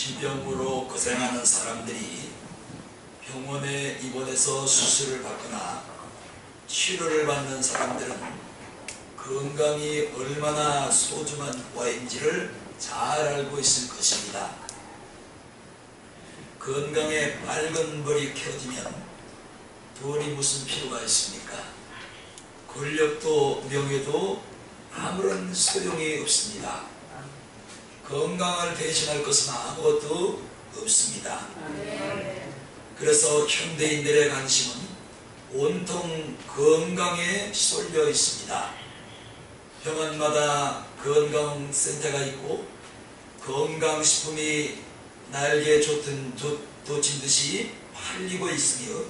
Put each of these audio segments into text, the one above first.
질병으로 고생하는 사람들이 병원에 입원해서 수술을 받거나 치료를 받는 사람들은 건강이 얼마나 소중한 과인지를 잘 알고 있을 것입니다. 건강에 빨간 불이 켜지면 돈이 무슨 필요가 있습니까? 권력도 명예도 아무런 소용이 없습니다. 건강을 대신할 것은 아무것도 없습니다. 그래서 현대인들의 관심은 온통 건강에 쏠려 있습니다. 병원마다 건강센터가 있고 건강식품이 날개 돋친 듯이 팔리고 있으며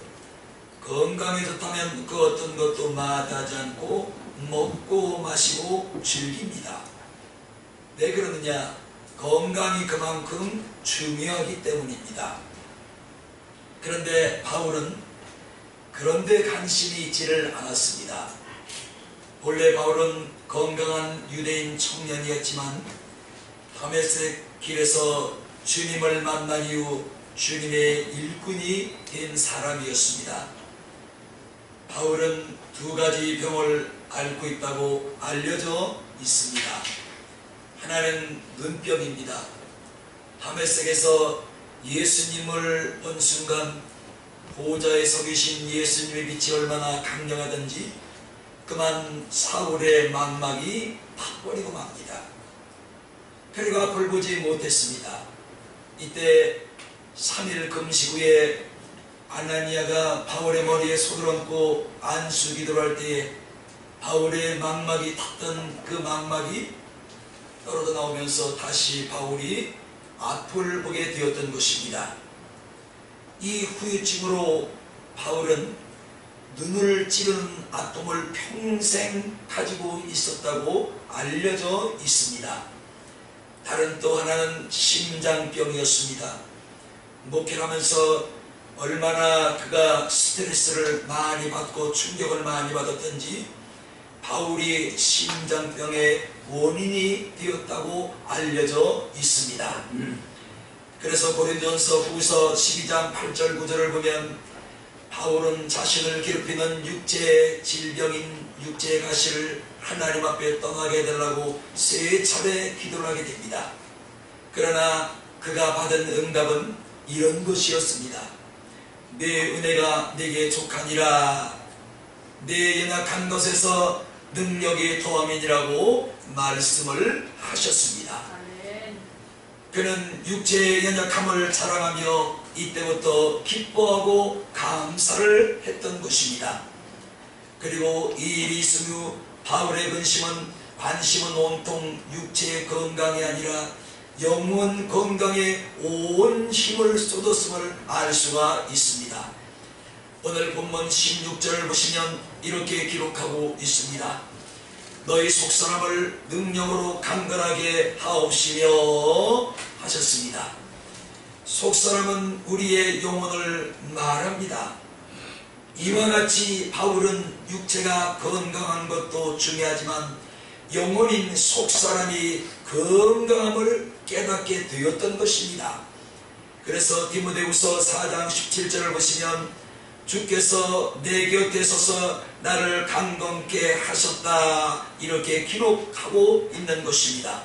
건강에 좋다면 그 어떤 것도 마다하지 않고 먹고 마시고 즐깁니다. 왜 그러느냐? 건강이 그만큼 중요하기 때문입니다. 그런데 바울은 그런데 관심이 있지를 않았습니다. 본래 바울은 건강한 유대인 청년이었지만 다메섹 길에서 주님을 만난 이후 주님의 일꾼이 된 사람이었습니다. 바울은 두 가지 병을 앓고 있다고 알려져 있습니다. 하나는 눈병입니다. 다메섹에서 예수님을 본 순간 보좌에 서 계신 예수님의 빛이 얼마나 강력하든지 그만 사울의 망막이 팍버리고 맙니다. 그리고 앞을 보지 못했습니다. 이때 3일 금식 후에 아나니아가 바울의 머리에 손을 얹고 안수 기도를 할 때에 바울의 망막이 탔던 그 망막이 떨어져 나오면서 다시 바울이 앞을 보게 되었던 것입니다. 이 후유증으로 바울은 눈을 찌르는 아픔을 평생 가지고 있었다고 알려져 있습니다. 다른 또 하나는 심장병이었습니다. 목회를 하면서 얼마나 그가 스트레스를 많이 받고 충격을 많이 받았던지 바울이 심장병의 원인이 되었다고 알려져 있습니다. 그래서 고린도전서 후서 12장 8절 9절을 보면 바울은 자신을 괴롭히는 육체의 질병인 육체의 가시를 하나님 앞에 떠나게 해달라고 3차례 기도를 하게 됩니다. 그러나 그가 받은 응답은 이런 것이었습니다. 내 은혜가 내게 족하니라. 내 연약한 것에서 능력이 더함이니라고 말씀을 하셨습니다. 그는 육체의 연약함을 자랑하며 이때부터 기뻐하고 감사를 했던 것입니다. 그리고 이 일이 있은 후 바울의 관심은 온통 육체의 건강이 아니라 영혼 건강에 온 힘을 쏟았음을 알 수가 있습니다. 오늘 본문 16절을 보시면 이렇게 기록하고 있습니다. 너희 속사람을 능력으로 강건하게 하옵시며 하셨습니다. 속사람은 우리의 영혼을 말합니다. 이와 같이 바울은 육체가 건강한 것도 중요하지만 영혼인 속사람이 건강함을 깨닫게 되었던 것입니다. 그래서 디모데후서 4장 17절을 보시면 주께서 내 곁에 서서 나를 강건케 하셨다 이렇게 기록하고 있는 것입니다.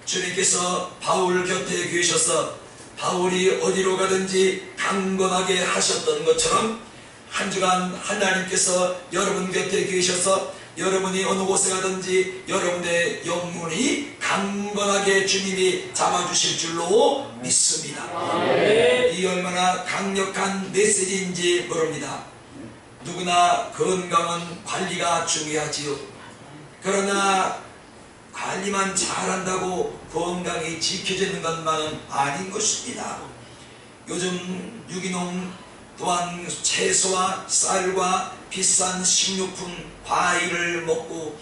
주님께서 바울 곁에 계셔서 바울이 어디로 가든지 강건하게 하셨던 것처럼 한 주간 하나님께서 여러분 곁에 계셔서 여러분이 어느 곳에 가든지 여러분의 영혼이 강건하게 주님이 잡아주실 줄로 믿습니다. 이 얼마나 강력한 메시지인지 모릅니다. 누구나 건강은 관리가 중요하지요. 그러나 관리만 잘한다고 건강이 지켜지는 것만은 아닌 것입니다. 요즘 유기농 또한 채소와 쌀과 비싼 식료품, 과일을 먹고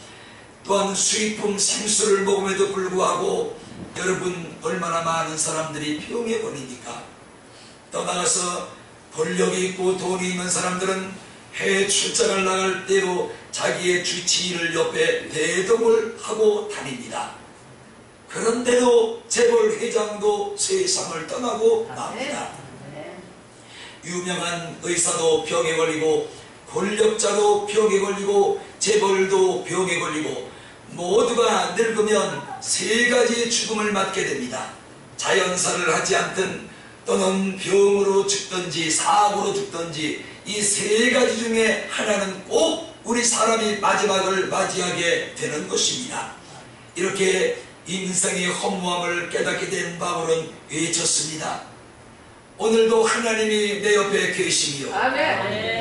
또한 수입품 생수를 먹음에도 불구하고 여러분 얼마나 많은 사람들이 병에 걸립니까? 떠나가서 권력이 있고 돈이 있는 사람들은 해외 출장을 나갈 때로 자기의 주치의를 옆에 대동을 하고 다닙니다. 그런데도 재벌 회장도 세상을 떠나고 맙니다. 유명한 의사도 병에 걸리고 권력자도 병에 걸리고 재벌도 병에 걸리고 모두가 늙으면 세 가지 죽음을 맞게 됩니다. 자연사를 하지 않든 또는 병으로 죽든지 사고로 죽든지 이 세 가지 중에 하나는 꼭 우리 사람이 마지막을 맞이하게 되는 것입니다. 이렇게 인생의 허무함을 깨닫게 된 바울은 외쳤습니다. 오늘도 하나님이 내 옆에 계시며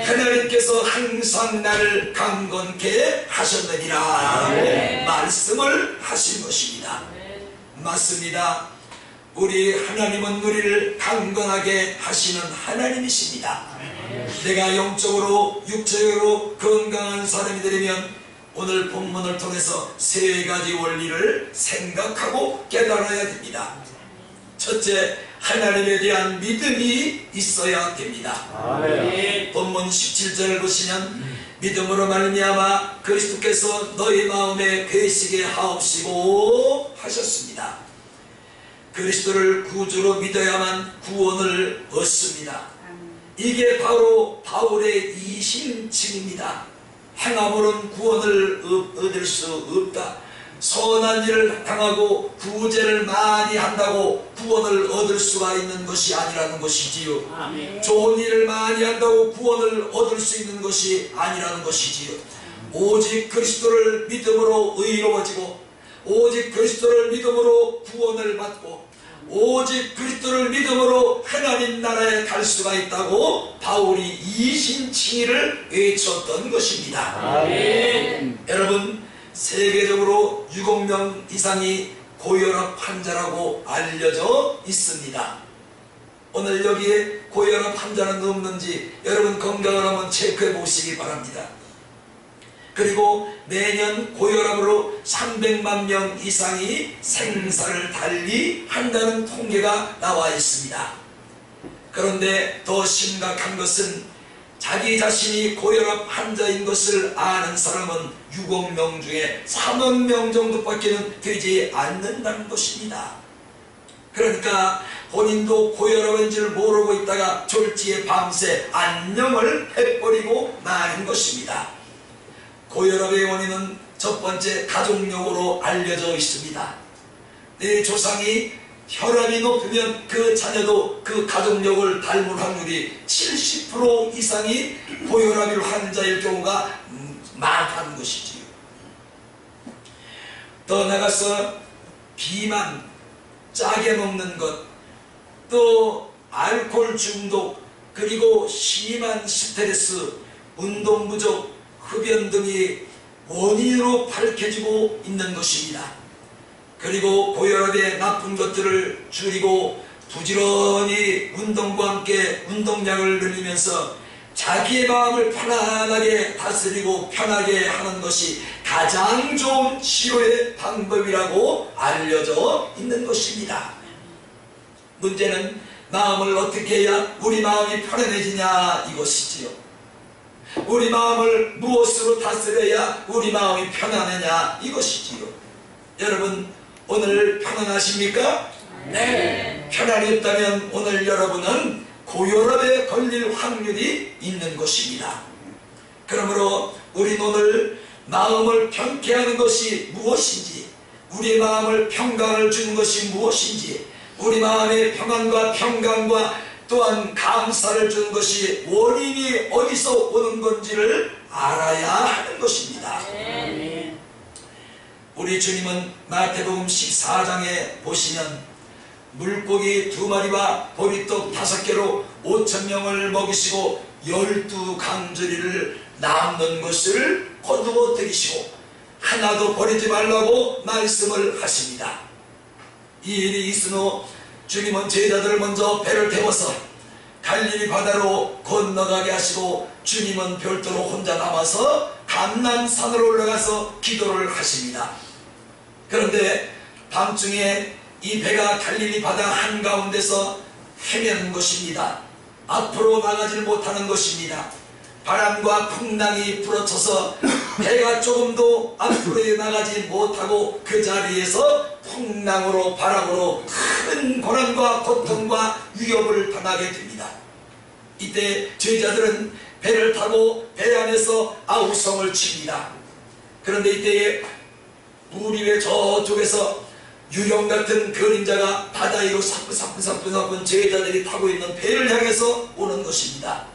하나님께서 항상 나를 강건케 하셨느니라 말씀을 하신 것입니다. 맞습니다. 우리 하나님은 우리를 강건하게 하시는 하나님이십니다. 내가 영적으로 육체적으로 건강한 사람이 되려면 오늘 본문을 통해서 세 가지 원리를 생각하고 깨달아야 됩니다. 첫째, 하나님에 대한 믿음이 있어야 됩니다. 본문 17절을 보시면 믿음으로 말미암아 그리스도께서 너희 마음에 계시게 하옵시고 하셨습니다. 그리스도를 구주로 믿어야만 구원을 얻습니다. 이게 바로 바울의 이심층입니다. 행함으로는 구원을 얻을 수 없다. 선한 일을 당하고 구제를 많이 한다고 구원을 얻을 수가 있는 것이 아니라는 것이지요. 아멘. 좋은 일을 많이 한다고 구원을 얻을 수 있는 것이 아니라는 것이지요. 오직 그리스도를 믿음으로 의로워지고 오직 그리스도를 믿음으로 구원을 받고 오직 그리스도를 믿음으로 하나님 나라에 갈 수가 있다고 바울이 이신칭의를 외쳤던 것입니다. 아멘. 여러분, 세계적으로 6억 명 이상이 고혈압 환자라고 알려져 있습니다. 오늘 여기에 고혈압 환자는 없는지 여러분 건강을 한번 체크해 보시기 바랍니다. 그리고 매년 고혈압으로 300만 명 이상이 생사를 달리 한다는 통계가 나와 있습니다. 그런데 더 심각한 것은 자기 자신이 고혈압 환자인 것을 아는 사람은 6억 명 중에 3억 명 정도밖에 되지 않는다는 것입니다. 그러니까 본인도 고혈압인 줄 모르고 있다가 졸지에 밤새 안녕을 해버리고 마는 것입니다. 고혈압의 원인은 첫 번째 가족력으로 알려져 있습니다. 내 조상이 혈압이 높으면 그 자녀도 그 가족력을 닮을 확률이 70% 이상이 고혈압 환자일 경우가 많다는 것이지요. 더 나가서 비만, 짜게 먹는 것, 또 알코올 중독, 그리고 심한 스트레스, 운동 부족, 흡연 등이 원인으로 밝혀지고 있는 것입니다. 그리고 고혈압의 나쁜 것들을 줄이고 부지런히 운동과 함께 운동량을 늘리면서 자기의 마음을 편안하게 다스리고 편하게 하는 것이 가장 좋은 치료의 방법이라고 알려져 있는 것입니다. 문제는 마음을 어떻게 해야 우리 마음이 편안해지냐 이것이지요. 우리 마음을 무엇으로 다스려야 우리 마음이 편안하냐 이것이지요. 여러분, 오늘 편안하십니까? 네. 편안히 없다면 오늘 여러분은 고혈압에 걸릴 확률이 있는 것입니다. 그러므로 우리 오늘 마음을 편케하는 것이 무엇인지, 우리 마음을 평강을 주는 것이 무엇인지, 우리 마음의 평안과 평강과 또한 감사를 주는 것이 원인이 어디서 오는 건지를 알아야 하는 것입니다. 우리 주님은 마태복음 14장에 보시면 물고기 2마리와 보리떡 5개로 5,000명을 먹이시고 12강주리를 남는 것을 거두어 드리시고 하나도 버리지 말라고 말씀을 하십니다. 이 일이 있은 후 주님은 제자들을 먼저 배를 태워서 갈릴리 바다로 건너가게 하시고 주님은 별도로 혼자 남아서 감람산으로 올라가서 기도를 하십니다. 그런데 밤중에 이 배가 갈릴리 바다 한가운데서 헤매는 것입니다. 앞으로 나가지 못하는 것입니다. 바람과 풍랑이 불어쳐서 배가 조금도 앞으로 나가지 못하고 그 자리에서 풍랑으로 바람으로 큰 고난과 고통과 위협을 당하게 됩니다. 이때 제자들은 배를 타고 배 안에서 아우성을 칩니다. 그런데 이때에 물 위에 저쪽에서 유령 같은 그림자가 바다 위로 사뿐사뿐 제자들이 타고 있는 배를 향해서 오는 것입니다.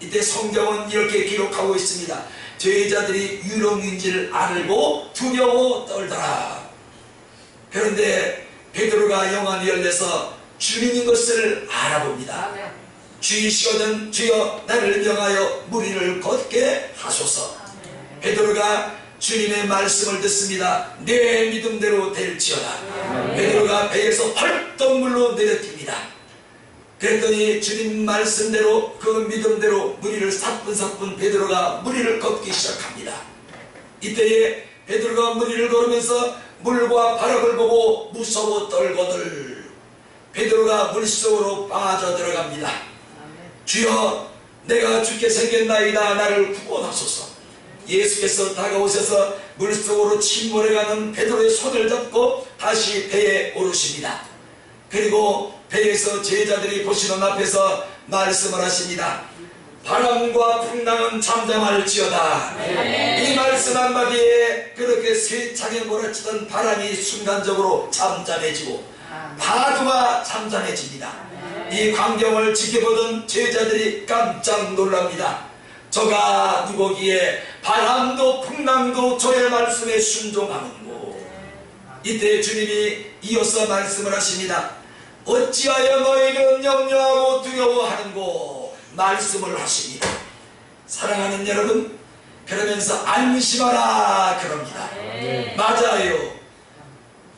이때 성경은 이렇게 기록하고 있습니다. 제자들이 유령인지를 알고 두려워 떨더라. 그런데 베드로가 영안이 열려서 주님인 것을 알아봅니다. 주이시거든 주여 나를 명하여 물 위를 걷게 하소서. 베드로가 주님의 말씀을 듣습니다. 내 믿음대로 될지어다. 베드로가 배에서 펄떡 물로 내려뜁니다. 그랬더니 주님 말씀대로 그 믿음대로 물 위를 사뿐사뿐 베드로가 물 위를 걷기 시작합니다. 이때에 베드로가 물 위를 걸으면서 물과 바람을 보고 무서워 떨거늘 베드로가 물속으로 빠져들어갑니다. 주여 내가 죽게 생겼나이다. 나를 구원하소서. 예수께서 다가오셔서 물속으로 침몰해가는 베드로의 손을 잡고 다시 배에 오르십니다. 그리고 배에서 제자들이 보시는 앞에서 말씀을 하십니다. 바람과 풍랑은 잠잠할지어다. 이 말씀 한마디에 그렇게 세차게 몰아치던 바람이 순간적으로 잠잠해지고 파도가 잠잠해집니다. 이 광경을 지켜보던 제자들이 깜짝 놀랍니다. 저가 누구기에 바람도 풍랑도 저의 말씀에 순종하는고. 이때 주님이 이어서 말씀을 하십니다. 어찌하여 너희는 염려하고 두려워하는고 말씀을 하십니다. 사랑하는 여러분, 그러면서 안심하라 그럽니다. 맞아요.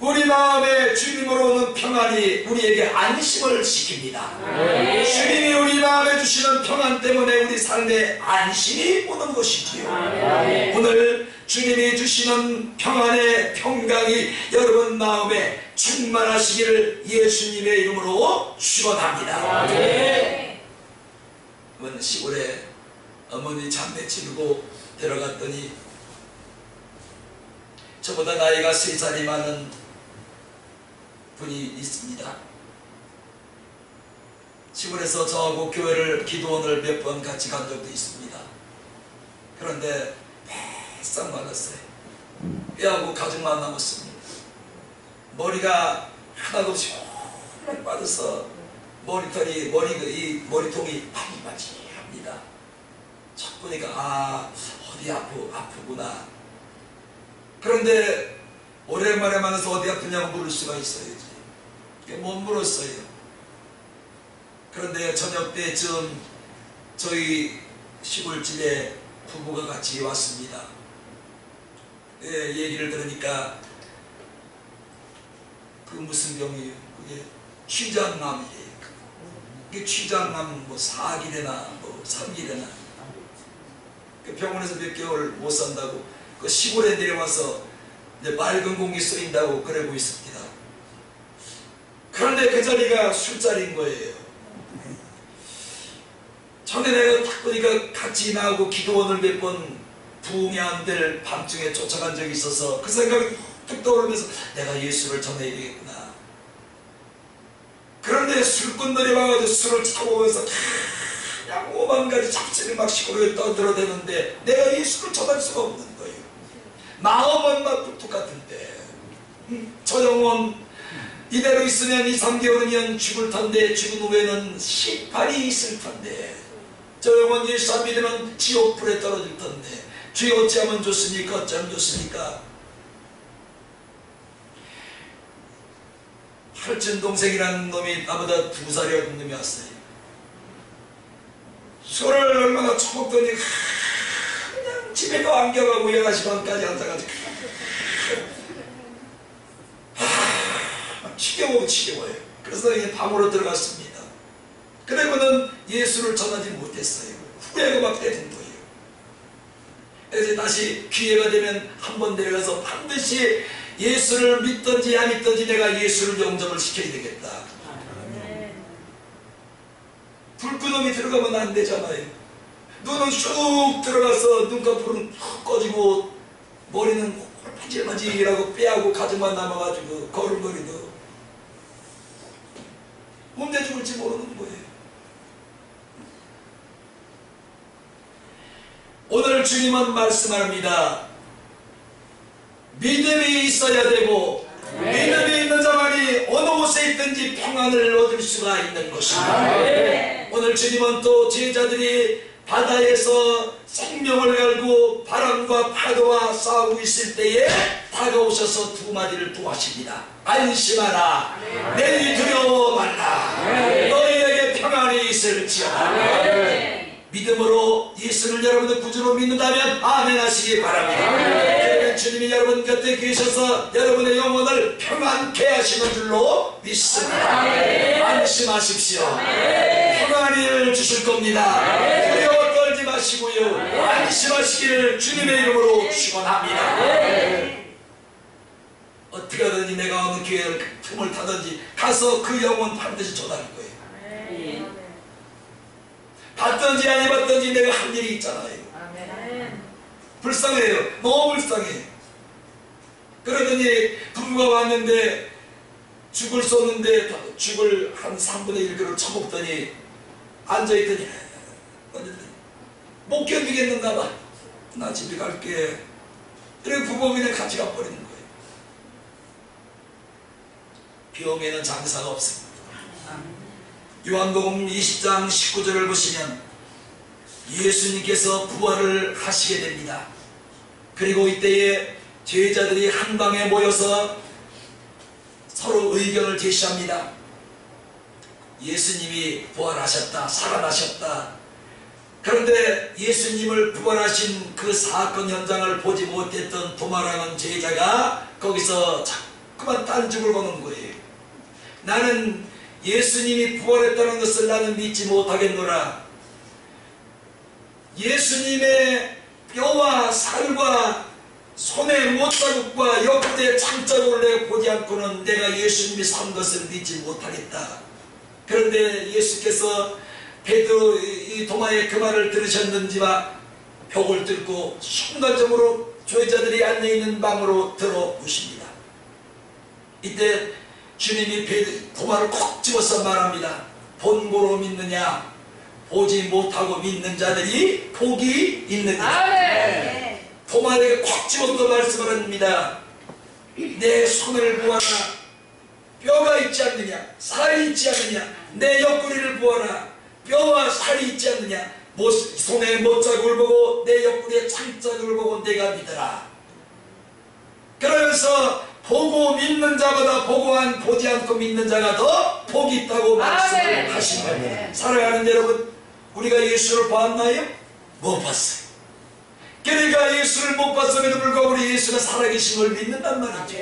우리 마음에 주님으로 오는 평안이 우리에게 안심을 시킵니다. 주님이 우리 마음에 주시는 평안 때문에 우리 삶에 안심이 오는 것이지요. 오늘 주님이 주시는 평안의 평강이 여러분 마음에 충만하시기를 예수님의 이름으로 축원합니다. 한번 시골에 어머니 장례 치르고 들어갔더니 저보다 나이가 3살이 많은 분이 있습니다. 시골에서 저하고 교회를 기도원을 몇 번 같이 간 적도 있습니다. 그런데 배싹 많았어요. 뼈하고 가죽만 남았습니다. 머리가 하나도 없이 홀 빠져서 머리통이 파리파리합니다. 첫 보니까 어디 아프구나. 그런데 오랜만에 만나서 어디 아프냐고 물을 수가 있어야지. 못 물었어요. 그런데 저녁 때쯤 저희 시골집에 부부가 같이 왔습니다. 얘기를 들으니까 그 무슨 병이에요? 그게 취장암이에요. 그게 취장암 4길에나 3길에나 그 병원에서 몇 개월 못 산다고 그 시골에 내려와서 이제 맑은 공기 쏘인다고 그러고 있습니다. 그런데 그 자리가 술자리인 거예요. 전에 내가 딱 보니까 같이 나하고 기도원을 몇 번 부흥이 안 될 밤중에 쫓아간 적이 있어서 그 생각이 툭 떠오르면서 내가 예수를 전해야 되겠구나. 그런데 술꾼들이 와가지고 술을 차고오면서 그냥 5만 가지 잡지를 막 시골에 떠들어대는데 내가 예수를 전할 수가 없는 거예요. 마음은 막 뚝뚝 같은데 저 영혼 이대로 있으면 2, 3개월이면 죽을 텐데 죽은 후에는 시판이 있을 텐데 저 영혼 예수 안 믿으면 지옥불에 떨어질 텐데 주여 어찌하면 좋습니까? 어찌하면 좋습니까? 할진 동생이라는 놈이 나보다 2살이 어린 놈이 왔어요. 술을 얼마나 처먹더니 그냥 집에도 안겨가고 11시 반까지 앉아가지고 지겨워요. 그래서 이제 방으로 들어갔습니다. 그리고는 예수를 전하지 못했어요. 후회가 막 되는 거예요. 그래서 다시 기회가 되면 한번 내려가서 반드시 예수를 믿든지 안 믿든지 내가 예수를 영접을 시켜야 되겠다. 불끈놈이 들어가면 안 되잖아요. 눈은 쑥 들어가서 눈꺼풀은 훅 꺼지고 머리는 찌질머지라고 빼하고 가정만 남아가지고 거울거리도 언제 죽을지 모르는 거예요. 오늘 주님은 말씀합니다. 믿음이 있어야 되고 믿음이 있는 자만이 어느 곳에 있든지 평안을 얻을 수가 있는 것입니다. 오늘 주님은 또 제자들이 바다에서 생명을 걸고 바람과 파도와 싸우고 있을 때에 다가오셔서 두 마디를 부하십니다. 안심하라. 내니 두려워 말라. 너희에게 평안이 있을지어다. 믿음으로 예수를 여러분의 구주로 믿는다면 아멘 하시기 바랍니다. 주님이 여러분 곁에 계셔서 여러분의 영혼을 평안케 하시는 줄로 믿습니다. 안심하십시오. 평안을 주실 겁니다. 두려워 떨지 마시고요. 안심하시기를 주님의 이름으로 축원합니다. 어떻게 하든지 내가 어느 교회를 틈을 타든지 가서 그 영혼 반드시 전할 거예요. 받든지 아니 받든지 내가 할 일이 있잖아요. 불쌍해요. 너무 불쌍해. 그러더니 부부가 왔는데 죽을 쏟는데 죽을 한 3분의 1그릇 처먹더니 앉아있더니 못 견디겠는가 봐. 나 집에 갈게. 그리고 부부가 그냥 같이 가버리는 거예요. 병에는 장사가 없습니다. 요한복음 20장 19절을 보시면 예수님께서 부활을 하시게 됩니다. 그리고 이때에 제자들이 한 방에 모여서 서로 의견을 제시합니다. 예수님이 부활하셨다, 살아나셨다. 그런데 예수님을 부활하신 그 사건 현장을 보지 못했던 도마라는 제자가 거기서 자꾸만 딴죽을 거는 거예요. 나는 예수님이 부활했다는 것을 나는 믿지 못하겠노라. 예수님의 뼈와 살과 손의 못자국과 옆구리의 창자국을 내가 보지 않고는 내가 예수님이 산 것을 믿지 못하겠다. 그런데 예수께서 베드로 이 도마의 그 말을 들으셨는지와 벽을 뚫고 순간적으로 제자들이 앉아있는 방으로 들어오십니다. 이때 주님이 도마를 콕 집어서 말합니다. 본고로 믿느냐 보지 못하고 믿는 자들이 복이 있느니라. 도마에게 콕 집어서 말씀을 합니다. 내 손을 보아라. 뼈가 있지 않느냐 살이 있지 않느냐. 내 옆구리를 보아라. 뼈와 살이 있지 않느냐. 손에 못자국을 보고 내 옆구리에 창자국을 보고 내가 믿어라. 그러면서 보고 믿는 자보다 보지 않고 믿는 자가 더 복이 있다고 말씀을 하신 겁니다. 사랑하는 여러분, 우리가 예수를 봤나요? 못 봤어요. 그러니까 예수를 못 봤음에도 불구하고 우리 예수가 살아계신 걸 믿는단 말이죠.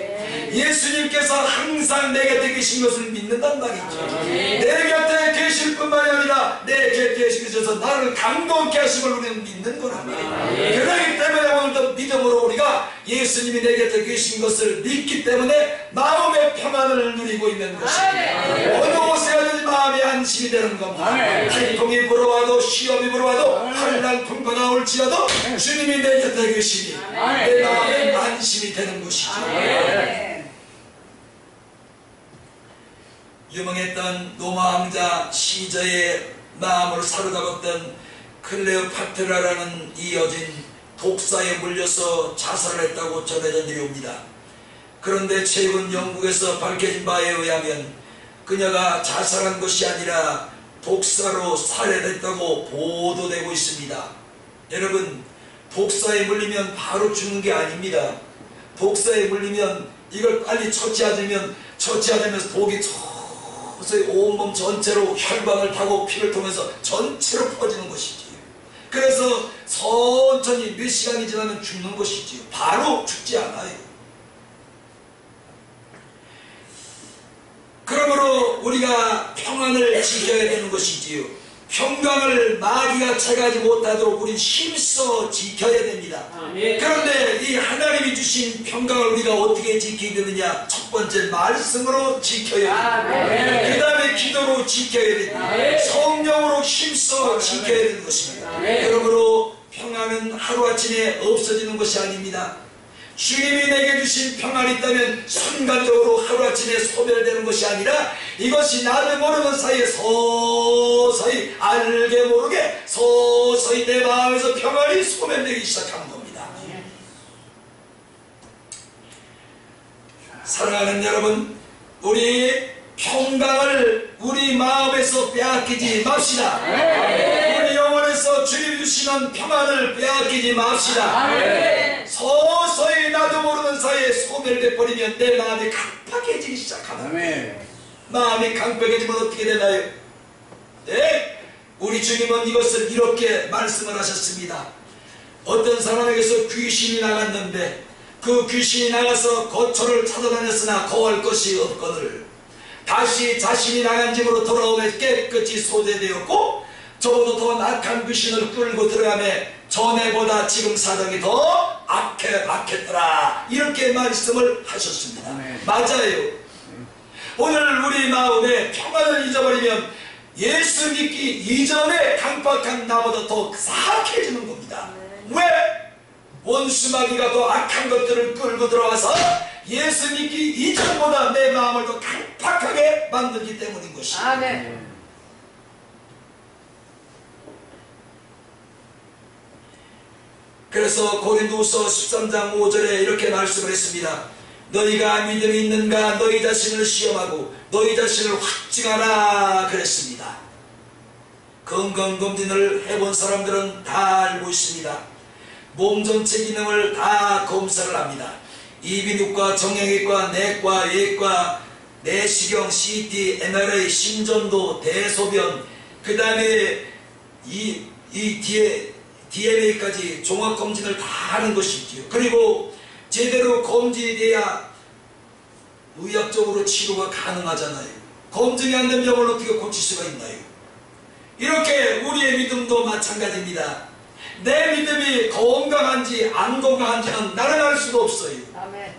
예수님께서 항상 내 곁에 계신 것을 믿는단 말이죠. 내 곁에 계실 뿐만이 아니라 내 곁에 계셔서 나를 강동케 하신 걸 우리는 믿는 거랍니다. 그렇기 때문에 오늘도 믿음으로 우리가 예수님이 내 곁에 계신 것을 믿기 때문에 마음의 평안을 누리고 있는 것입니다. 어느 곳에 가든지 마음의 안심이 되는 겁니다. 태풍이 불어와도 시험이 불어와도 한날 풍파가 올지라도 주님이 내 곁에 계시니 내 마음에 안심이 되는 것이죠. 유명했던 로마 왕자 시저의 마음을 사로잡았던 클레오파트라라는 이 여진 독사에 물려서 자살을 했다고 전해져 내려옵니다. 그런데 최근 영국에서 밝혀진 바에 의하면 그녀가 자살한 것이 아니라 독사로 살해됐다고 보도되고 있습니다. 여러분, 독사에 물리면 바로 죽는 게 아닙니다. 독사에 물리면 이걸 빨리 처치하자면서 독이 서서히 온몸 전체로 혈관을 타고 피를 통해서 전체로 퍼지는 것이지요. 그래서 천천히 몇 시간이 지나면 죽는 것이지요. 바로 죽지 않아요. 그러므로 우리가 평안을 지켜야 되는 것이지요. 평강을 마귀가 채가지 못하도록 우리는 힘써 지켜야 됩니다. 그런데 이 하나님이 주신 평강을 우리가 어떻게 지키게 되느냐? 첫 번째 말씀으로 지켜야 됩니다. 그 다음에 기도로 지켜야 됩니다. 성령으로 힘써 지켜야 되는 것입니다. 그러므로 평안은 하루아침에 없어지는 것이 아닙니다. 주님이 내게 주신 평안이 있다면 순간적으로 하루아침에 소멸되는 것이 아니라 이것이 나도 모르는 사이에 서서히 알게 모르게 서서히 내 마음에서 평안이 소멸되기 시작하는 겁니다. 사랑하는 여러분, 우리 평강을 우리 마음에서 빼앗기지 맙시다. 우리 영혼에서 주님 주시는 평안을 빼앗기지 맙시다. 서서히 나도 모르는 사이에 소멸돼 버리면 내 마음이 강팍해지기 시작합니다. 마음이 강팍해지면 어떻게 되나요? 네, 우리 주님은 이것을 이렇게 말씀을 하셨습니다. 어떤 사람에게서 귀신이 나갔는데 그 귀신이 나가서 거처를 찾아다녔으나 거할 것이 없거늘 다시 자신이 나간 집으로 돌아오며 깨끗이 소재되었고 저보다 더 악한 귀신을 끌고 들어가매 전에보다 지금 사정이 더 악했더라. 이렇게 말씀을 하셨습니다. 맞아요. 오늘 우리 마음에 평안을 잊어버리면 예수 믿기 이전에 강박한 나보다 더 사악해지는 겁니다. 왜? 원수마귀가 더 악한 것들을 끌고 들어와서 예수 믿기 이전보다 내 마음을 더 강팍하게 만들기 때문인 것입니다. 아멘. 그래서 고린도후서 13장 5절에 이렇게 말씀을 했습니다. 너희가 믿음이 있는가 너희 자신을 시험하고 너희 자신을 확증하라 그랬습니다. 건강검진을 해본 사람들은 다 알고 있습니다. 몸 전체 기능을 다 검사를 합니다. 이비인후과, 정형외과, 내과, 예과, 내시경, CT, MRI, 심전도, 대소변, 그 다음에 이 DNA까지 종합검진을 다 하는 것이지요. 그리고 제대로 검진돼야 의학적으로 치료가 가능하잖아요. 검증이 안 된 병을 어떻게 고칠 수가 있나요? 이렇게 우리의 믿음도 마찬가지입니다. 내 믿음이 건강한지 안 건강한지는 나는 알 수가 없어요. 아멘.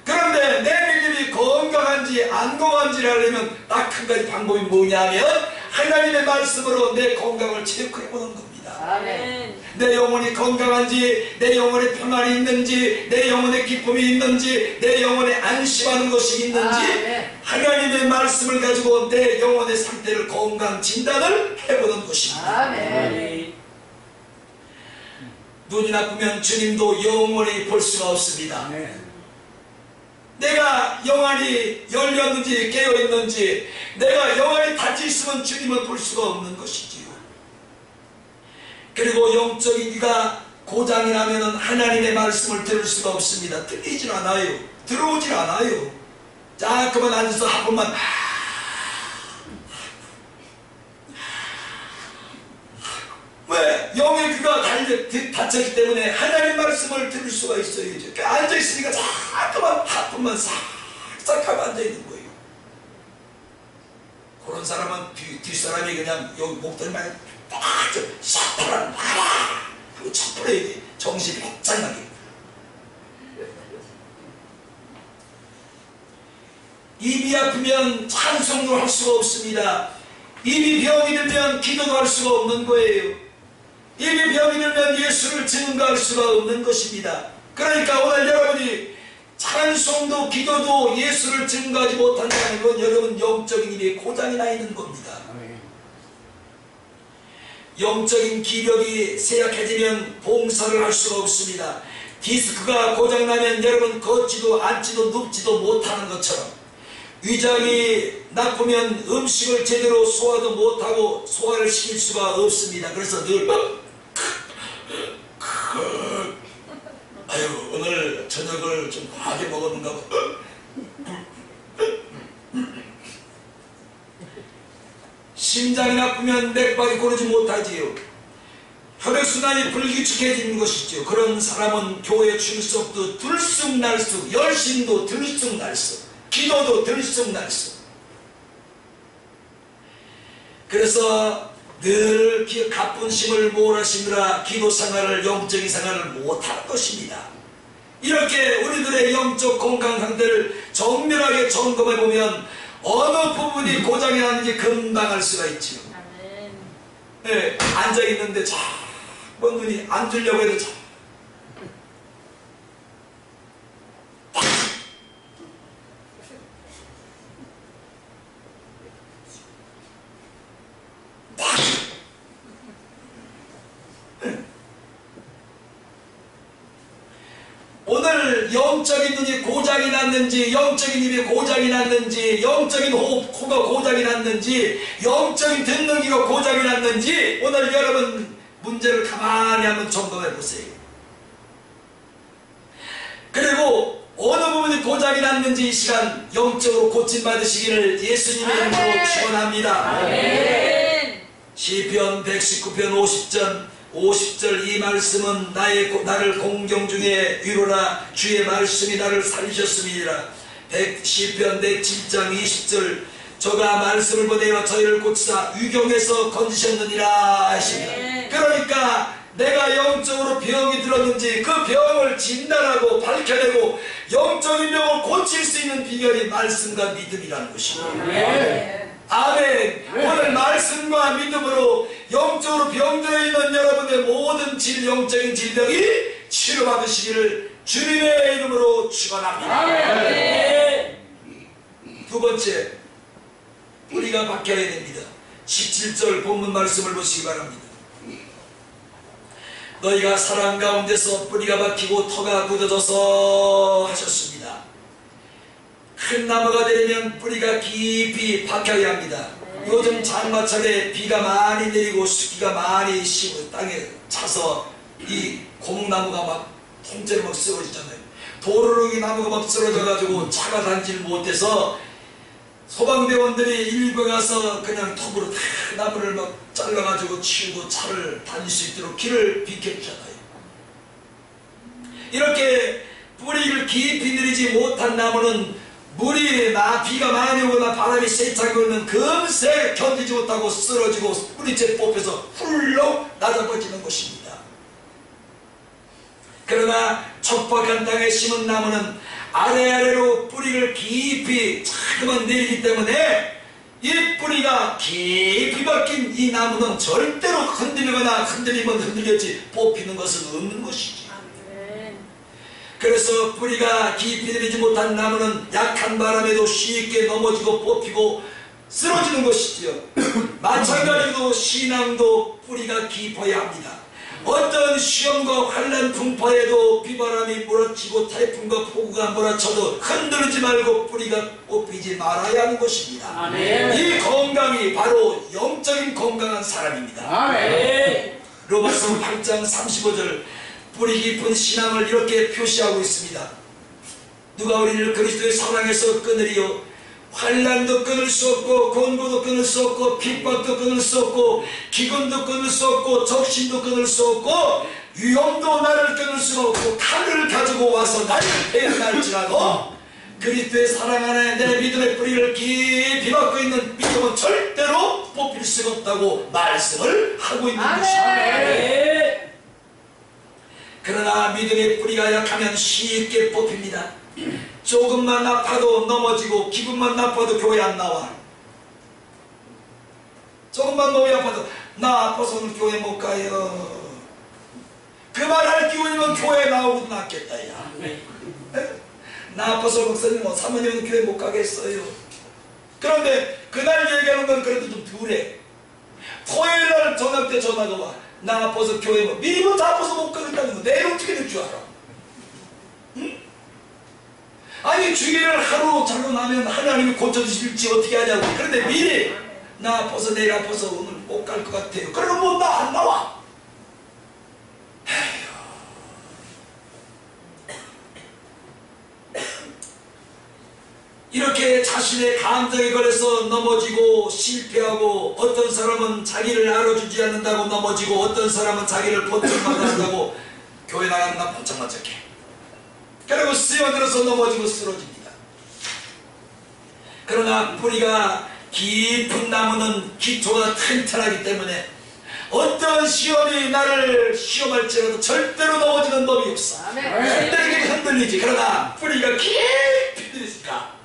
그런데 내 믿음이 건강한지 안 건강한지를 알려면 딱 한 가지 방법이 뭐냐면 하나님의 말씀으로 내 건강을 체크해보는 겁니다. 아멘. 내 영혼이 건강한지, 내 영혼에 평안이 있는지, 내 영혼에 기쁨이 있는지, 내 영혼에 안심하는 것이 있는지 하나님의 말씀을 가지고 내 영혼의 상태를 건강 진단을 해보는 것입니다. 아멘. 눈이 나쁘면 주님도 영원히 볼 수가 없습니다. 내가 영안이 열렸는지 깨어있는지 내가 영안이 닫혀있으면 주님을 볼 수가 없는 것이지요. 그리고 영적인 귀가 고장이 나면 하나님의 말씀을 들을 수가 없습니다. 들리질 않아요. 들어오질 않아요. 자꾸만 앉아서 한 번만 왜? 영의 귀가 닫혔기 때문에 하나님 말씀을 들을 수가 있어요. 앉아있으니까 자꾸만 하품만 싹싹 하고 앉아있는 거예요. 그런 사람은 뒷사람이 그냥 여기 목덜미만 딱 샤파란 마라 하고 척풀어야 돼. 정신이 복잡하게. 입이 아프면 찬송도 할 수가 없습니다. 입이 병이 들면 기도도 할 수가 없는 거예요. 입이 병이 들면 예수를 증거할 수가 없는 것입니다. 그러니까 오늘 여러분이 찬송도 기도도 예수를 증거하지 못한다는 건 여러분 영적인 입에 고장이 나 있는 겁니다. 영적인 기력이 쇠약해지면 봉사를 할 수가 없습니다. 디스크가 고장나면 여러분 걷지도 앉지도 눕지도 못하는 것처럼 위장이 나쁘면 음식을 제대로 소화도 못하고 소화를 시킬 수가 없습니다. 그래서 늘 아유 오늘 저녁을 좀 과하게 먹었는가 봐. 심장이 나쁘면 맥박이 고르지 못하지요. 혈액순환이 불규칙해지는 것이죠. 그런 사람은 교회 출석도 들쑥날쑥, 열심도 들쑥날쑥, 기도도 들쑥날쑥. 그래서 늘 가뿐심을 몰아심으라 기도 생활을 영적인 생활을 못할 것입니다. 이렇게 우리들의 영적 건강 상태를 정밀하게 점검해 보면 어느 부분이 고장이 나는지 금방 알 수가 있지요. 네, 앉아 있는데 자꾸 눈이 안 뜨려고 해도 오늘 영적인 눈이 고장이 났는지, 영적인 입이 고장이 났는지, 영적인 코가 고장이 났는지, 영적인 듣는 귀가 고장이 났는지 오늘 여러분 문제를 가만히 한번 점검해 보세요. 그리고 어느 부분이 고장이 났는지 이 시간 영적으로 고침받으시기를 예수님의 이름으로 축원합니다. 시편 119편 50절 이 말씀은 나를 공경 중에 위로라. 주의 말씀이 나를 살리셨음이니라. 시편 107장 20절 저가 말씀을 보내어 저희를 고치사 위경에서 건지셨느니라 하십니다. 그러니까 내가 영적으로 병이 들었는지 그 병을 진단하고 밝혀내고 영적인 병을 고칠 수 있는 비결이 말씀과 믿음이라는 것입니다. 아멘. 오늘 말씀과 믿음으로 영적으로 병들어 있는 여러분의 모든 영적인 질병이 치료받으시기를 주님의 이름으로 축원합니다. 두 번째, 뿌리가 박혀야 됩니다. 17절 본문 말씀을 보시기 바랍니다. 너희가 사랑 가운데서 뿌리가 박히고 터가 굳어져서 하셨습니다. 큰 나무가 되려면 뿌리가 깊이 박혀야 합니다. 요즘 장마철에 비가 많이 내리고 습기가 많이 심은 땅에 차서 이 고목나무가 막 통째로 막 쓰러지잖아요. 도루룩이 나무가 막 쓰러져가지고 차가 다니질 못해서 소방대원들이 일부에 가서 그냥 톱으로 다 나무를 막 잘라가지고 치우고 차를 다닐 수 있도록 길을 비켜주잖아요. 이렇게 뿌리를 깊이 내리지 못한 나무는 비가 많이 오거나 바람이 세차게 오면 금세 견디지 못하고 쓰러지고 뿌리째 뽑혀서 훌렁 낮아버리는 것입니다. 그러나 척박한 땅에 심은 나무는 아래아래로 뿌리를 깊이 자꾸만 내리기 때문에 이 뿌리가 깊이 박힌 이 나무는 절대로 흔들리거나 흔들리면 흔들렸지 뽑히는 것은 없는 것이지. 그래서 뿌리가 깊이 내리지 못한 나무는 약한 바람에도 쉽게 넘어지고 뽑히고 쓰러지는 것이지요. 마찬가지로 신앙도 뿌리가 깊어야 합니다. 어떤 시험과 환난 풍파에도 비바람이 몰아치고 태풍과 폭우가 몰아쳐도 흔들리지 말고 뿌리가 뽑히지 말아야 하는 것입니다. 아멘. 이 건강이 바로 영적인 건강한 사람입니다. 아멘. 로마서 8장 35절 뿌리 깊은 신앙을 이렇게 표시하고 있습니다. 누가 우리를 그리스도의 사랑에서 끊으리요? 환난도 끊을 수 없고 권고도 끊을 수 없고 핍박도 끊을 수 없고 기근도 끊을 수 없고 적신도 끊을 수 없고 위험도 나를 끊을 수 없고 칼을 가지고 와서 나를 배반할지라도 그리스도의 사랑 안에 내 믿음의 뿌리를 깊이 박고 있는 믿음은 절대로 뽑힐 수가 없다고 말씀을 하고 있는 것입니다. 그러나 믿음의 뿌리가 약하면 쉽게 뽑힙니다. 조금만 아파도 넘어지고 기분만 나빠도 교회 안 나와. 조금만 몸이 아파도 나 아파서 오늘 교회 못 가요. 그 말 할 기운이면 교회 나오고도 낫겠다. 야. 나 아파서 목사님 사모님은 교회 못 가겠어요. 그런데 그날 얘기하는 건 그래도 좀 덜해. 토요일날 저녁 때 전화가 와. 나 아파서 교회 미리 먼저 아파서 못 가겠다는 거 내일 어떻게 될 줄 알아? 응? 아니 주기를 하루 자고 나면 하나님이 고쳐주실지 어떻게 하냐고. 그런데 미리 나 아파서 내일 아파서 오늘 못 갈 것 같아요. 그러면 뭐 나 안 나와. 이렇게 자신의 감정에 걸려서 넘어지고 실패하고 어떤 사람은 자기를 알아주지 않는다고 넘어지고 어떤 사람은 자기를 번쩍맞는다고 교회 나간다 번쩍맞게 그리고 쓰여들어서 넘어지고 쓰러집니다. 그러나 뿌리가 깊은 나무는 기초가 튼튼하기 때문에 어떤 시험이 나를 시험할지라도 절대로 넘어지는 법이 없어. 흔들리지. 그러나 뿌리가 깊이 들으니까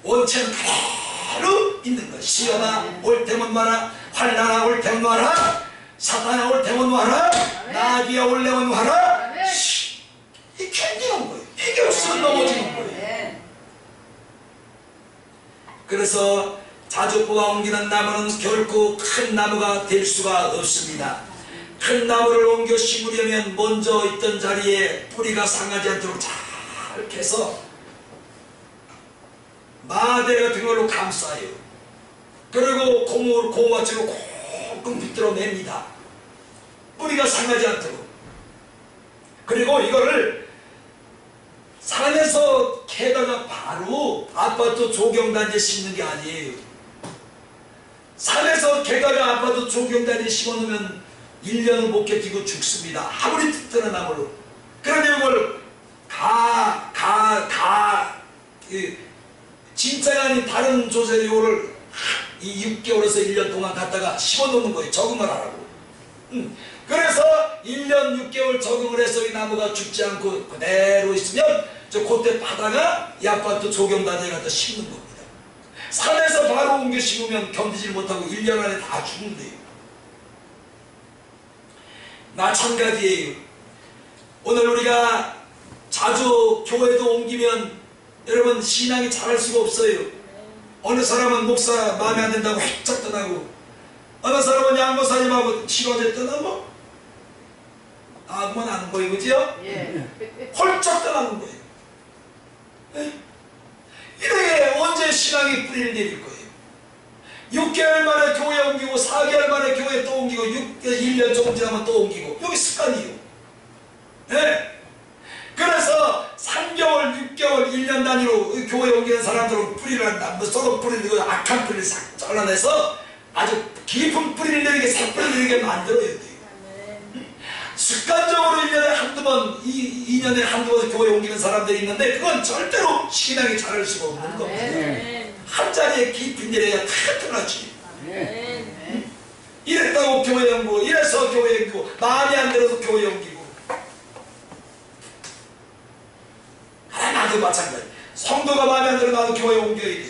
원체는 그대로 있는 것. 시험아 올 테면 와라, 환난아 올 테면 와라, 사탄아 올 테면 와라, 나비야 올래면 와라. 이 견디는 거예요. 이게 없으면 넘어지는 거예요. 그래서 자주 뽑아 옮기는 나무는 결코 큰 나무가 될 수가 없습니다. 큰 나무를 옮겨 심으려면 먼저 있던 자리에 뿌리가 상하지 않도록 잘 캐서 마대 같은 걸로 감싸요. 그리고 고무화채로 꽁꽁 붙들어 냅니다. 뿌리가 상하지 않도록. 그리고 이거를 산에서 캐다가 바로 아파트 조경단지에 심는 게 아니에요. 산에서 캐다가 아파트 조경단지에 심어놓으면 1년을 못 캐티고 죽습니다. 아무리 튼튼한 나무로. 그런데 이걸 진짜가 아닌 다른 조세로 이거를 이 6개월에서 1년 동안 갖다가 심어놓는 거예요. 적응을 하라고. 그래서 1년 6개월 적응을 해서 이 나무가 죽지 않고 그대로 있으면 저 그때 바다가 이 아파트 조경단지에 갖다 심는 겁니다. 산에서 바로 옮겨 심으면 견디질 못하고 1년 안에 다 죽는데요. 마찬가지예요. 오늘 우리가 자주 교회도 옮기면 여러분 신앙이 자랄 수가 없어요. 어느 사람은 목사 마음에 안 든다고 획작 떠나고, 어느 사람은 양목사님하고 치료제 떠나고, 아무만 아는 거예요. 그죠? 예. 홀짝 떠나는 거예요. 예? 이렇게 언제 신앙이 뿌리를 내릴 거예요? 6개월 만에 교회 옮기고 4개월 만에 교회 또 옮기고 1년 조금 지나면 또 옮기고. 여기 습관이에요. 예? 그래서 3개월, 6개월, 1년 단위로 교회 옮기는 사람들은 뿌리를 한다. 뭐 썩은 뿌리를, 악한 뿌리를 싹 잘라내서 아주 깊은 뿌리를 내리게, 새뿌리를 내리게 만들어야 돼요. 습관적으로 1년에 한두 번, 2년에 한두 번 교회 옮기는 사람들이 있는데 그건 절대로 신앙이 자랄 수가 없는 겁니다. 한 자리에 깊이 내려야 튼튼하지. 이랬다고 교회 옮기고, 이래서 교회 옮기고, 마음에 안 들어서 교회 옮기고. 나도 마찬가지. 성도가 마음에 안 들어 나도 교회 옮겨야 돼.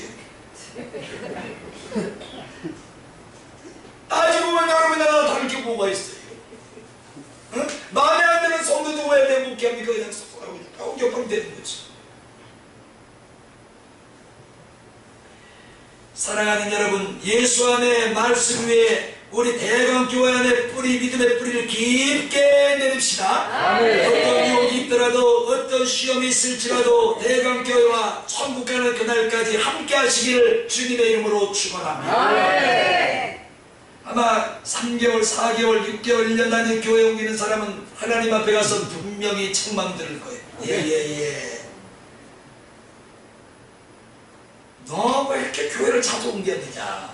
따지고 보면 여러분이 나도 다를 게 뭐가 있어요? 응? 마음에 안 드는 성도도 왜 내 목회합니까? 그냥 옮겨버리면 되는 거지. 사랑하는 여러분, 예수 안에 말씀 위에 우리 대강교회 안에 뿌리, 믿음의 뿌리를 깊게 내립시다. 어떤 유혹이 있더라도, 어떤 시험이 있을지라도 대강교회와 천국 가는 그날까지 함께 하시기를 주님의 이름으로 축원합니다. 아마 3개월, 4개월, 6개월, 1년 단위 교회 옮기는 사람은 하나님 앞에 가서 분명히 책망 들을 거예요. 예. 너 왜 이렇게 교회를 자주 옮겼느냐?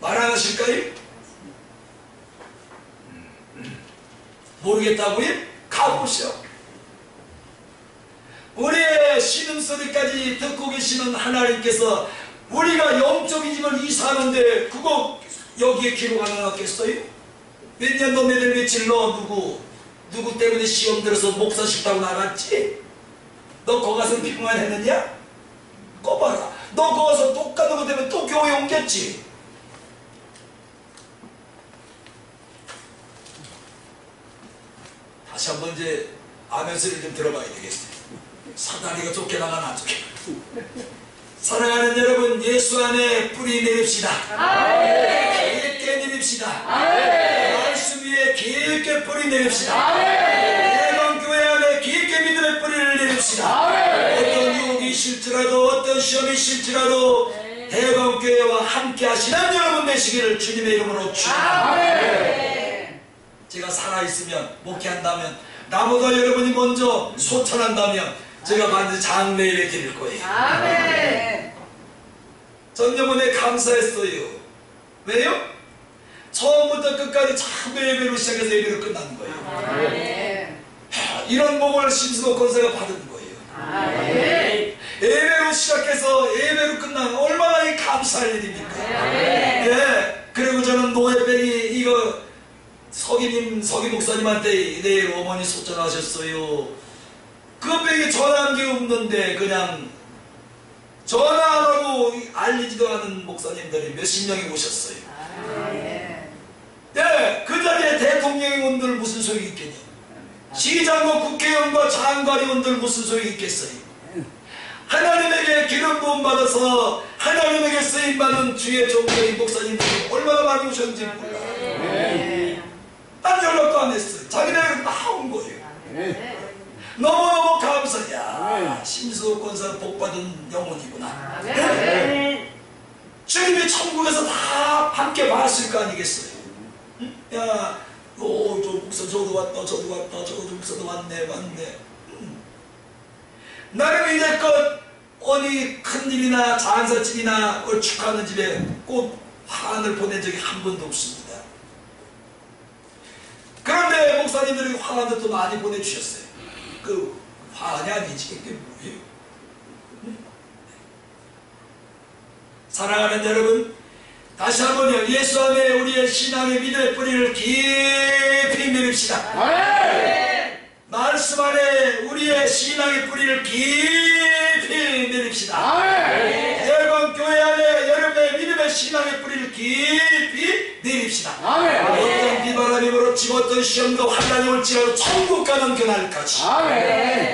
말 안 하실까요? 모르겠다고요? 가보시오. 우리의 신음소리까지 듣고 계시는 하나님께서 우리가 영적인 집을 이사하는데 그거 여기에 기록 안 해놨겠어요? 몇 년도 몇일 며칠 너 누구 때문에 시험 들어서 목사 싶다고 나갔지? 너 거기 가서 평안했느냐? 거 봐라. 너 거기 가서 똑같은 것 때문에 또 교회 옮겼지? 다시 한번 이제 아멘 소리를 좀 들어봐야 되겠어요. 사다리가 쫓겨나가나 안 쫓겨나. 사랑하는 여러분, 예수 안에 뿌리 내립시다. 깊게 내립시다. 말씀 위에 깊게 뿌리 내립시다. 대방교회 안에 깊게 믿음의 뿌리를 내립시다. 어떤 유혹이 있을지라도, 어떤 시험이 있을지라도 대방교회와 함께 하시는 여러분 되시기를 주님의 이름으로 축원합니다. 제가 살아있으면, 목회한다면, 나보다 여러분이 먼저 소천한다면 제가 반드시 장례 예배 드릴 거예요. 전 이번에 감사했어요. 왜요? 처음부터 끝까지 참 예배로 시작해서 예배로 끝나는 거예요. 이런 복을 심수도 권사가 받은 거예요. 예배로 시작해서 예배로 끝나는 얼마나 이 감사할 일입니까? 예. 그리고 저는 노예병이 이거 서기 목사님한테 내일 어머니 소천하셨어요. 그 병에 전화한 게 없는데 그냥 전화 안 하고 알리지도 않은 목사님들이 몇십 명이 오셨어요. 예, 그 자리에 대통령이 온들 무슨 소용이 있겠냐? 시장과 국회의원과 장관이 온들 무슨 소용이 있겠어요? 하나님에게 기름 부음 받아서 하나님에게 쓰임 받은 주의 종교의 목사님들이 얼마나 많이 오셨는지 몰라. 난 연락도 안 했어요. 자기네가 나온 거예요. 너무너무 감사해요. 심수호 권사 복받은 영혼이구나. 주님이 천국에서 다 함께 봤을 거 아니겠어요? 야, 저 목사 저도 왔다, 저도 왔다, 저 목사도 왔네. 나는 이제껏 어디 큰일이나 장사집이나 축하하는 집에 꼭 화환을 보낸 적이 한 번도 없습니다. 그런데 목사님들이 화환을 또 많이 보내주셨어요. 그 화환이 아니지, 그게 뭐예요? 사랑하는 여러분, 다시 한번요, 예수 안에 우리의 신앙의 믿음의 뿌리를 깊이 내립시다. 말씀 안에 우리의 신앙의 뿌리를 깊이 내립시다. 여러분 교회 안에 여러분의 믿음의 신앙의 뿌리를 깊이 내립시다. 어떤 비바람이 불어치고 어떤 시험도 환난이 올지라도 천국 가는 그날까지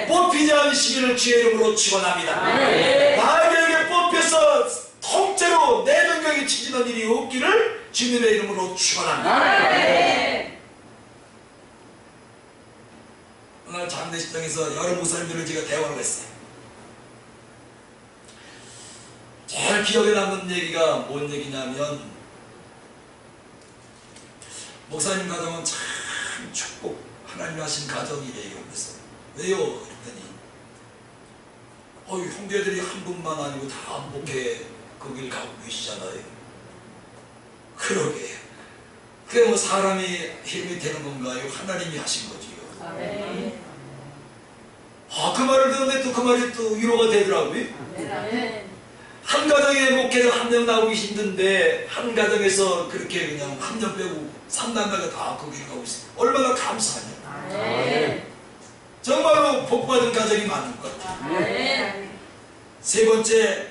뽑히지 않은 시기를 주의 이름으로 축원합니다. 나에게 뽑혀서 통째로 내 능력이 치지는 일이 없기를 주님의 이름으로 축원합니다. 오늘 장례식장에서 여러 목사님들을 제가 대화를 했어요. 제일 기억에 남는 얘기가 뭔 얘기냐면, 목사님 가정은 참 축복 하나님 하신 가정이래요. 그래서 왜요? 그랬더니 형제들이 한 분만 아니고 다 목회 거길 가고 계시잖아요. 그러게 그게 뭐 사람이 힘이 되는 건가요? 하나님이 하신 거지요. 그 말을 듣는데 또 그 말이 또 위로가 되더라고요. 한 가정에 목회자 한 명 나오기 힘든데 한 가정에서 그렇게 그냥 한 명 빼고 3남매가 다 거기 가고 있어요. 얼마나 감사하냐. 정말로 복받은 가정이 많은 것 같아요. 세 번째,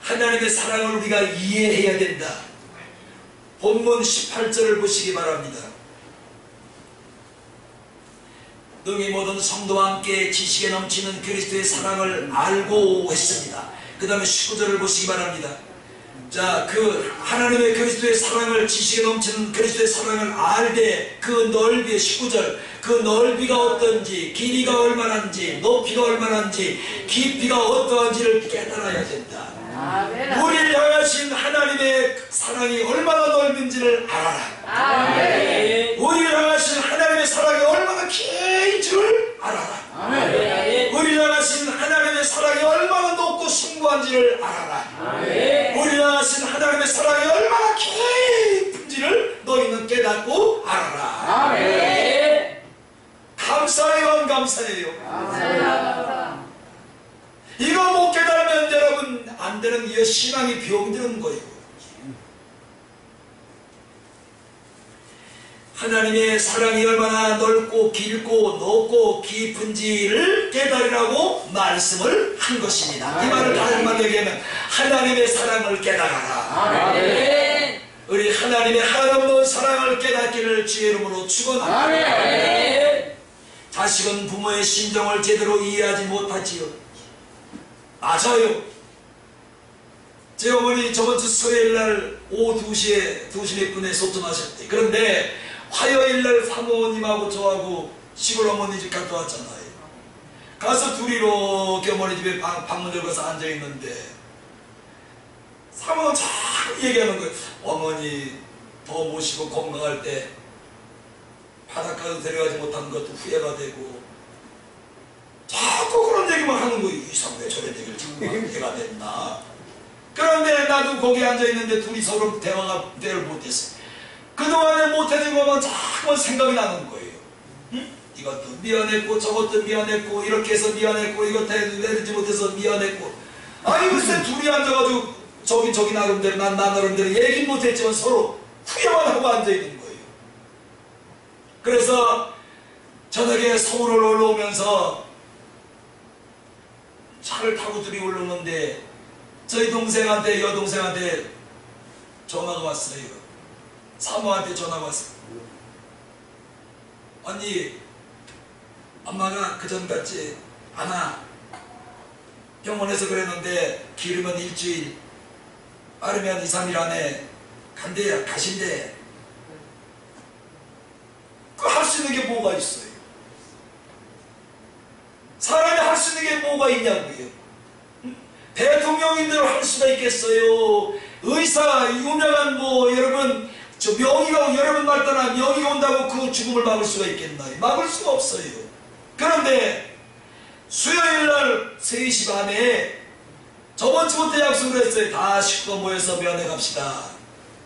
하나님의 사랑을 우리가 이해해야 된다. 본문 18절을 보시기 바랍니다. 능히 모든 성도와 함께 지식에 넘치는 그리스도의 사랑을 알고 했습니다. 그 다음에 19절을 보시기 바랍니다. 자, 그 하나님의 그리스도의 사랑을, 지식에 넘치는 그리스도의 사랑을 알되 그 넓이의 19절, 그 넓이가 어떤지, 길이가 얼마나인지, 높이가 얼마나인지, 깊이가 어떠한지를 깨달아야 된다. 우리를 향하신 하나님의 사랑이 얼마나 넓은지를 알아라. 우리를 향하신 하나님의 사랑이 얼마나 긴 줄 알아라. 우리를 향하신 하나님의 사랑이 얼마나 높고 숭고한지를 알아라. 우리를 향하신 하나님의 사랑이 얼마나 깊은지를 너희는 깨닫고 알아라. 감사해요, 감사해요. 이거 못 깨달으면 여러분 안 되는, 이 신앙이 병드는 거예요. 하나님의 사랑이 얼마나 넓고 길고 높고 깊은지를 깨달으라고 말씀을 한 것입니다. 이 말을 다른 말로 얘기하면 하나님의 사랑을 깨달아라. 우리 하나님의 한없는 사랑을 깨닫기를 주의 이름으로 축원합니다. 자식은 부모의 심정을 제대로 이해하지 못하지요. 맞아요. 제 어머니 저번주 수요일날 오후 2시에 2시 몇 분에 소통하셨대. 그런데 화요일날 사모님하고 저하고 시골 어머니 집 갔다 왔잖아요. 가서 둘이 이렇게 어머니 집에 방문 열고서 앉아있는데 사모는 자꾸 얘기하는 거예요. 어머니 더 모시고 건강할 때 바닷가도 데려가지 못한 것도 후회가 되고, 자꾸 그런 얘기만 하는 거예요. 이상 왜 저런 얘기를 자꾸 해가 됐나. 그런데 나도 거기 앉아있는데 둘이 서로 대화를 못했어요. 그동안에 못해준 것만 자꾸만 생각이 나는 거예요. 응? 이것도 미안했고 저것도 미안했고 이렇게 해서 미안했고 이것 해주지 못해서 미안했고, 아니 글쎄 둘이 앉아가지고 저기 나름대로 난 나름대로 얘기 못했지만 서로 후회만 하고 앉아있는 거예요. 그래서 저녁에 서울을 올라오면서 차를 타고 둘이 올라오는데 저희 동생한테, 여동생한테 전화가 왔어요. 사모한테 전화가 왔어요. 언니, 엄마가 그전 같지 않아. 병원에서 그랬는데 길으면 일주일, 빠르면 2, 3일 안에 간대요. 가신대. 뭐가 있어요? 사람이 할 수 있는 게 뭐가 있냐고요? 대통령인대로 할 수가 있겠어요? 의사, 유명한 여러분, 저 명의가, 여러분 말 떠나 명의가 온다고 그 죽음을 막을 수가 있겠나요? 막을 수가 없어요. 그런데 수요일날 3시 반에 저번 주부터 약속을 했어요. 다 식구가 모여서 면회 갑시다.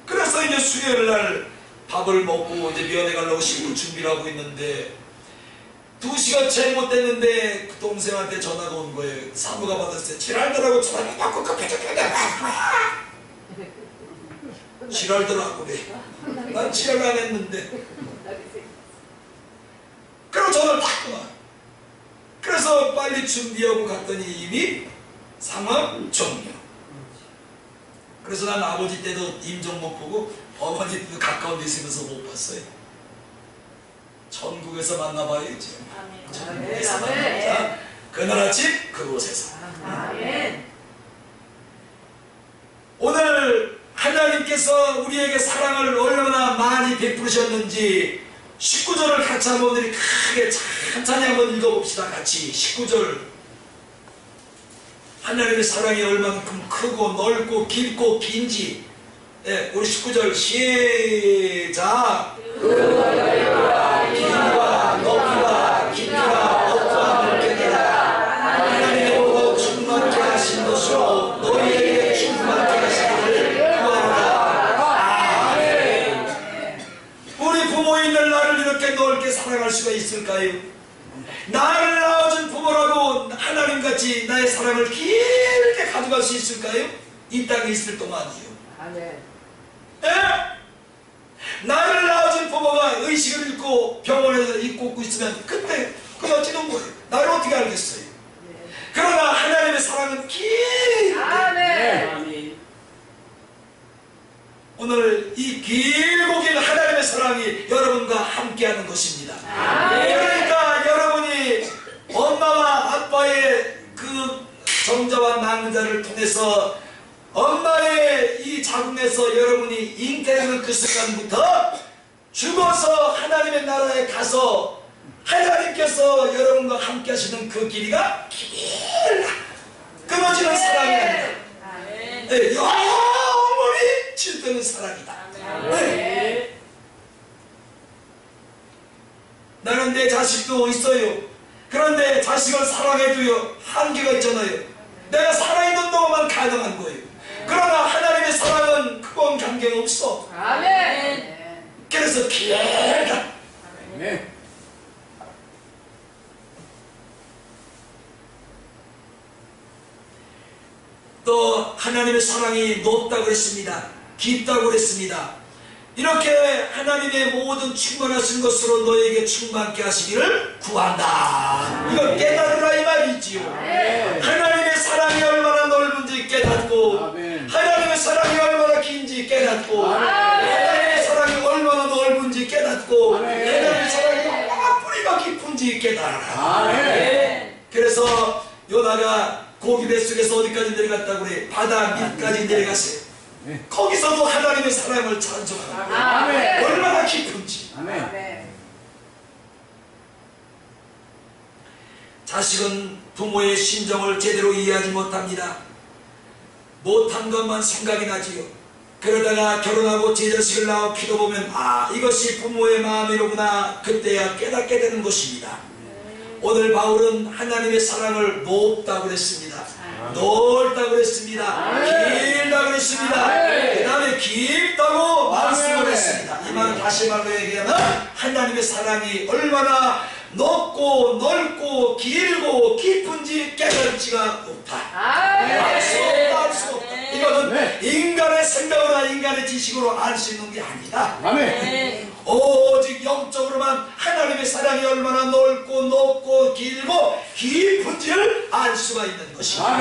그래서 이제 수요일날 밥을 먹고 이제 면회 가려고 식구 준비를 하고 있는데 2시간 채 못 됐는데 그 동생한테 전화가 온 거예요. 사무가 받았어요. 지랄더라고 전화를 받고 지랄더라고 그래. 난 지랄 안 했는데. 그럼 전화를 딱 끊어. 그래서 빨리 준비하고 갔더니 이미 상황 종료. 그래서 난 아버지 때도 임종 못 보고 어머니 때도 가까운 데 있으면서 못 봤어요. 천국에서 만나봐야지. 천국에서 만나자. 그날 아침 그곳에서. 오늘 하나님께서 우리에게 사랑을 얼마나 많이 베푸셨는지 19절을 같이 한번 우리 크게 천천히 한번 읽어봅시다. 같이 19절. 하나님의 사랑이 얼만큼 크고 넓고 깊고 긴지. 네, 우리 19절 시작. 길이와 높이와 깊이가 어떠한 물결이라 하나님의 보고 충만케 하신 것으로 너희에게 충만케 하시기를 구하노라. 아멘. 우리 부모 있는 나를 이렇게 넓게 사랑할 수가 있을까요? 나를 낳아준 부모라고 하나님같이 나의 사랑을 길게 가져갈 수 있을까요? 이 땅에 있을 동안이요. 아멘. 예? 나를 낳아준 부모가 의식을 잃고 병원에서 입고 있으면 그때 그게 어찌된 거예요? 나를 어떻게 알겠어요? 네. 그러나 하나님의 사랑은 길게. 아멘. 오늘 이 길고 긴 하나님의 사랑이 여러분과 함께하는 것입니다. 그러니까 여러분이 엄마와 아빠의 그 정자와 낭자를 통해서 엄마의 이 자궁에서 여러분이 잉태되는 그 순간부터 죽어서 하나님의 나라에 가서 하나님께서 여러분과 함께 하시는 그 길이가 길다. 끊어지는 사랑이 아니다. 네, 영원히 질뜨는 사랑이다. 네. 나는 내 자식도 있어요. 그런데 자식을 사랑해도요 한계가 있잖아요. 내가 살아있는 동안만 가능한 거예요. 그러나 하나님의 사랑은 그건 관계가 없어. 아멘. 그래서 길다. 아멘. 또 하나님의 사랑이 높다고 그랬습니다. 깊다고 그랬습니다. 이렇게 하나님의 모든 충만하신 것으로 너에게 충만케 하시기를 구한다. 이걸 깨달으라 이 말이지요. 하나님의 사랑이 얼마나 넓은지 깨닫고 하나님의 사랑이 얼마나 긴지 깨닫고 하나님의 사랑이 얼마나 넓은지 깨닫고 하나님의 사랑이 얼마나 뿌리가 깊은지 깨달아라. 그래서 요나가 고기 뱃속에서 어디까지 내려갔다고 그래? 바다 밑까지 내려갔어요. 거기서도 하나님의 사랑을 찬송하라. 얼마나 깊은지. 자식은 부모의 심정을 제대로 이해하지 못합니다. 못한 것만 생각이 나지요. 그러다가 결혼하고 제 자식을 낳아 키워보면 아, 이것이 부모의 마음이로구나. 그때야 깨닫게 되는 것입니다. 오늘 바울은 하나님의 사랑을 높다고 그랬습니다. 넓다고 그랬습니다. 길다고 그랬습니다. 그 다음에 깊다고 말씀을 했습니다. 이 말은 다시 말로 얘기하면 하나님의 사랑이 얼마나 높고 넓고 길고 깊은지 깨달지가 못하. 알 수 없다. 알 수 없다. 이거는 인간의 생각으로나 인간의 지식으로 알 수 있는 게 아니다. 오직 영적으로만 하나님의 사랑이 얼마나 넓고 높고 길고 깊은지를 알 수가 있는 것입니다.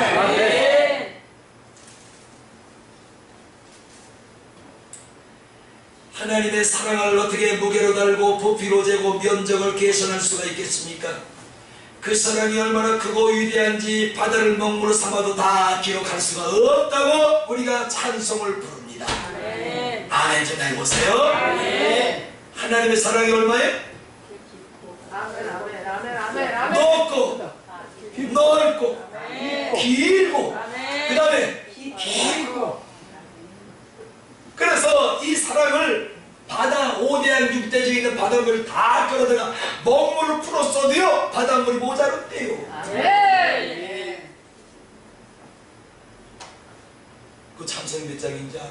하나님의 사랑을 어떻게 무게로 달고 부피로 재고 면적을 계산할 수가 있겠습니까? 그 사랑이 얼마나 크고 위대한지 바다를 먹물로 삼아도 다 기록할 수가 없다고 우리가 찬송을 부릅니다. 아멘 좀 해보세요. 하나님의 사랑이 얼마예요? 길고 그 다음에 깊고. 그래서 이 사랑을 바다 5대양 6대중에 있는 바닷물을 다 끌어다가 먹물을 풀었어도요 바닷물이 모자른대요. 그 참선이 몇 장인지 알아?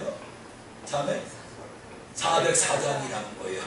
자매? 404장이라는 거예요.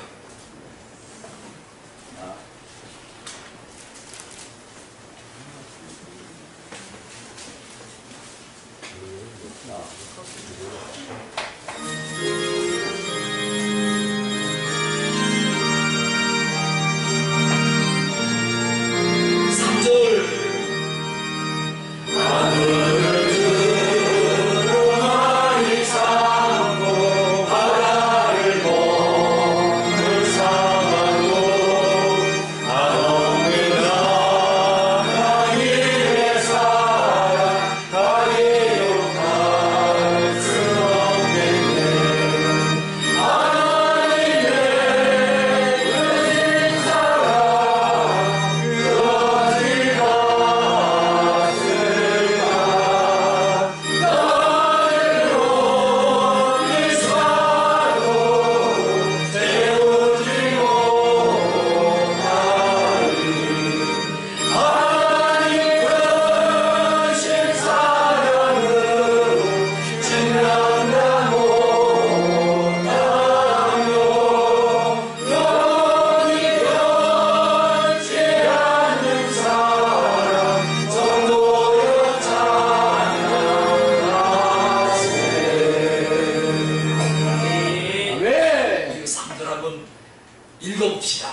읽어봅시다.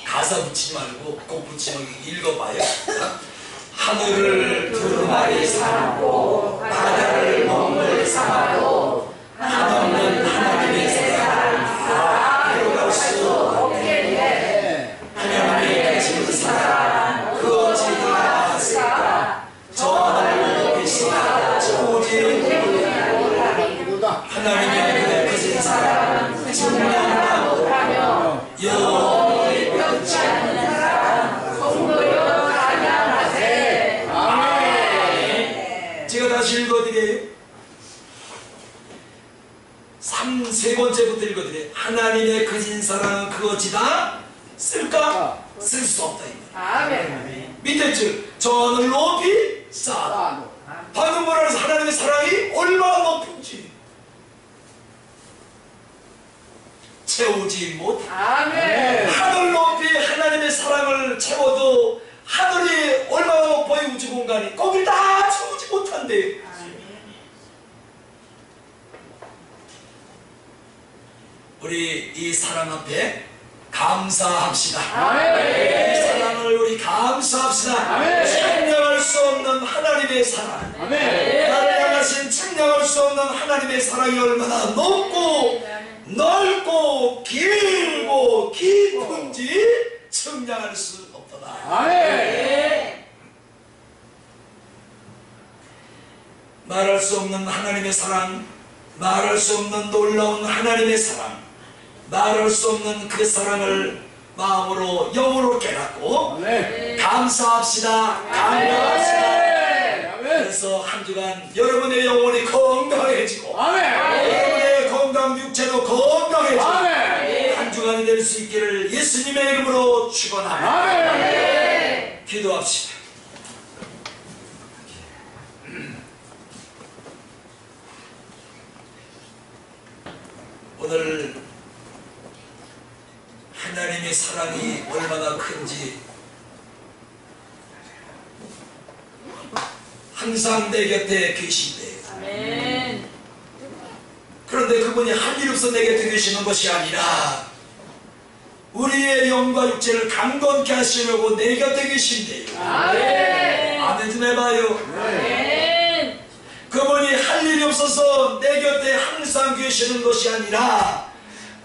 가사 붙이지 말고 곡 붙이는 거 읽어봐요. 하늘을 두루마리 삼고 바다를 먹물 삼아도 한없는 하나님의 사랑 다 이뤄갈 수 없게 돼. 하나님의 그 사랑 그 어찌가 있을까. 저 하늘을 계시다 오직 하나님의 그 사랑 증명하라 못하며 영원히 변치 않는 사랑 성도여 찬양하세. 아멘. 제가 다시 읽어드려요. 세 번째부터 읽어드려요. 하나님의 거짓 사랑은 그것이다 쓸까? 쓸 수 없다. 아멘. 밑에 줄 저는 높이 쌓아. 방금 뭐라 해서 하나님의 사랑이 얼마나 높은지 채우지 못해. 아멘. 하늘 높이 하나님의 사랑을 채워도 하늘이 얼마나 높아요. 우주 공간이 거길 다 채우지 못한대. 우리 이 사랑 앞에 감사합시다. 아멘. 이 사랑을 우리 감사합시다. 아멘. 측량할 수 없는 하나님의 사랑. 아멘. 나를 향하신 측량할 수 없는 하나님의 사랑이 얼마나 높고 넓고 길고 깊은지 측량할 수 없도다. 아멘. 말할 수 없는 하나님의 사랑, 말할 수 없는 놀라운 하나님의 사랑, 말할 수 없는 그 사랑을 마음으로 영으로 깨닫고 아멘. 감사합시다. 감사합시다. 그래서 한 주간 여러분의 영혼이 건강해지고 아멘. 여러분의 건강 육체도 건강해지고 아멘. 한 주간이 될 수 있기를 예수님의 이름으로 축원합니다. 아멘. 기도합시다. 오늘 하나님의 사랑이 얼마나 큰지 항상 내 곁에 계신데 아멘. 그런데 그분이 할 일 없어 내 곁에 계시는 것이 아니라 우리의 영과 육체를 강건케 하시려고 내 곁에 계신대요. 아멘. 아멘 좀 해봐요. 아멘. 그분이 할 일이 없어서 내 곁에 항상 계시는 것이 아니라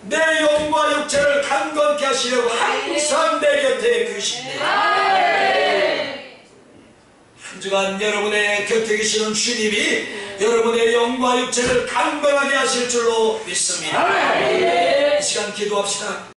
내 영과 육체를 강건케 하시려고 항상 내 곁에 계신대요. 아멘. 한 주간 여러분의 곁에 계시는 주님이 여러분의 영과 육체를 강건하게 하실 줄로 믿습니다. 아멘. 이 시간 기도합시다.